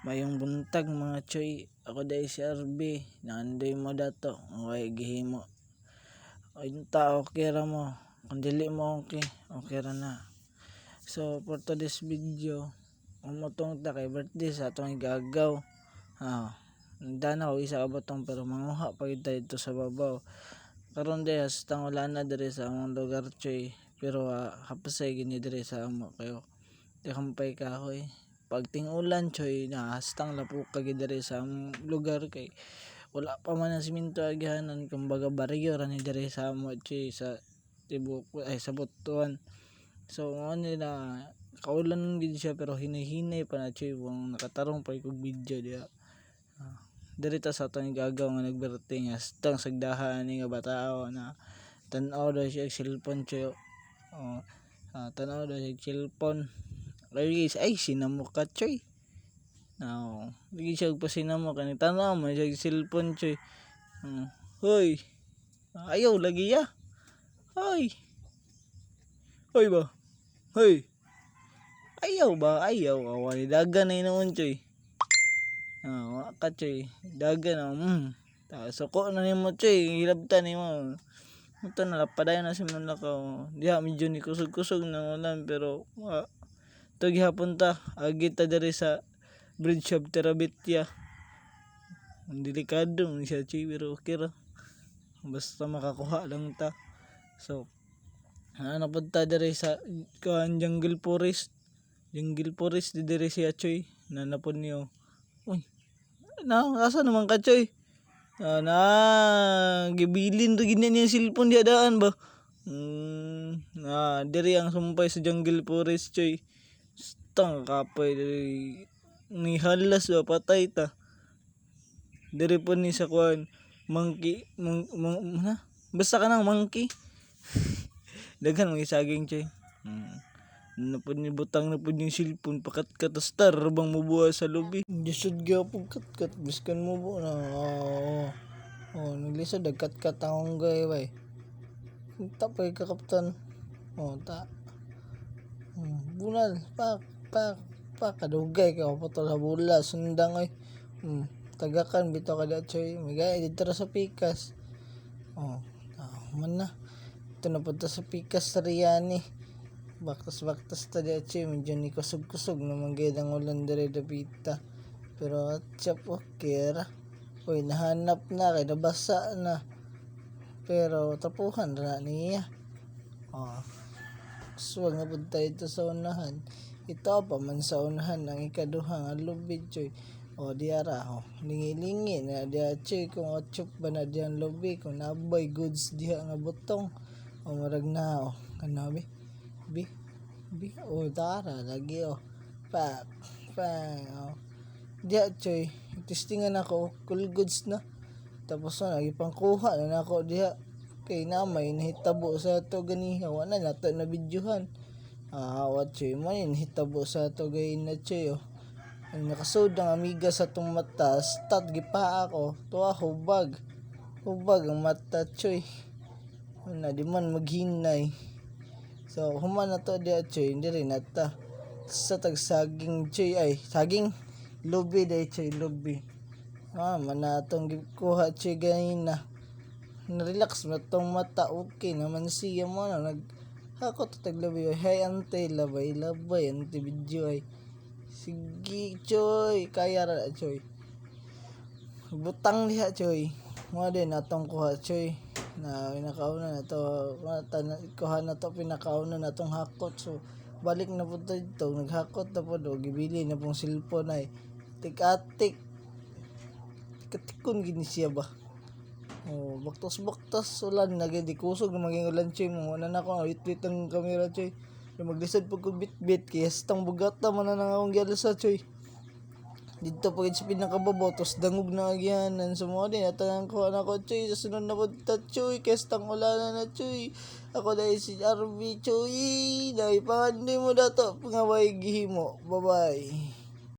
Mayong buntag mga choy, ako dahil si RB, naandoy mo dato, okay gihimo. Inta okay ra mo, kung dili mo okay ra na. So for today's video, umutong ta kay birthday sa atong igagaw. Nagdana ko isa ka batong pero manguha pa kita dito sa babaw. Karon day hastang wala na dire sa among lugar choy, pero hapasay gini dire sa amo kayo. Di kampay kahoy. Pag ting-ulan choy na hastang lapo kag dire sa lugar kay wala pa man ang siminto agihanan, kumbaga baryo ra ni dire sa amo choy sa tibok ay sa butuan. So ano na kaulan gid siya pero hinay-hinay pa na choy wang nakatarong pa kog video diha. Diri ta sa atong igagaw nga nagbirthday nga hastang sagdahan ni nga batao na tan-aw daw siya cellphone choy. Tan-aw daw siya cellphone. Ay sinamo ka choy. Lagi siya pasinamo kani tanaw mo siya cellphone choy. Hoy. Ayaw lagi ya. Hoy. Hoy ba. Hoy. Ayaw ba? Ayaw. Away dagan na inoon choy. Waka choy. Dagan na. Suko na nimo choy. Hilabtan nimo. Ito na lapadayon na si Manlakaw. Diha medyo ni kusog-kusog na ulan pero ito gihapon ta. Agi ta diri sa Bridge of Terabithia. Delikado man siya choy pero okay ra. Basta makakuha lang ta. So napunta diri sa Jungle Forest. Jungle Forest di diri siya choy. Nanapon niyo. Uy. Asa naman ka choy? Gibilin to gini niya cellphone di daan ba? Diri ang sumpay sa Jungle Forest choy. Stang kapoy diri ni halas ba patay ta. Diri po ni sa kuan monkey basta ka nang monkey. Daghan mga saging choy. Napod ni butang na pod yung cellphone pakat star bang mubuha sa lobby. Disud gyapon kat biskan mo bo na. Naglisod kat ang gay bay. Tapay ka kaptan. Ta. Bunal pak kadugay ka patol sa bula sundang ay. Tagakan bitaw kada choy. Magay dito ra sa Pikas. Man na. Ito na punta sa Pikas sa Riani. Baktas ta di choy. Medyo ni kusog-kusog naman gayad ang ulan diri dapita. Pero atsyap okay ra. Uy nahanap na kay nabasa na. Pero tapuhan ra niya. Swag na punta ito sa unahan. Ito pa man sa unahan ang ikaduha nga lubid choy. Diara lingi-lingi na diha choy kung atsyop ba na diha lobby kung nabay goods diha nga butong. Marag na kanabi. Bi. Tara lagi pak diha choy. Testingan ako cool goods na. Tapos na ipangkuha na nako diha. Kay namay nahitabo sa ato ganiha wala na nato na videohan. What choy man nahitabo sa ato gay na choy ang nakasud ang amiga sa tong mata stat gipa ako tuwa hubag ang mata choy na di man maghinay. So human na to diha choy diri na ta sa tagsaging choy ay saging lobby day choy lobby. Man atong gikuha choy ganina. Na-relax na tong mata okay naman siya mo na hakot taglabi hey ante labay ante video ay sige choy kaya ra choy butang diha choy mo din atong kuha choy na pinakauna na to kuha na to pinakauna na tong hakot. So balik na po dito naghakot na po gibili na pong cellphone ay tik-atik katikon gini siya ba. Baktas ulan na gid kusog na maging ulan choy mo na nako wit ang camera choy. Maglisod pag bit kaya stang bugata man na akong gialsa choy. Dito pag sa pinakababaw tos dangog na agyanan sa mga din atang ko nako choy sa sunod na punta choy kaya stang ulan na choy. Ako dahil si RB choy dahil pangandi mo dato pangaway gihimo. Bye bye.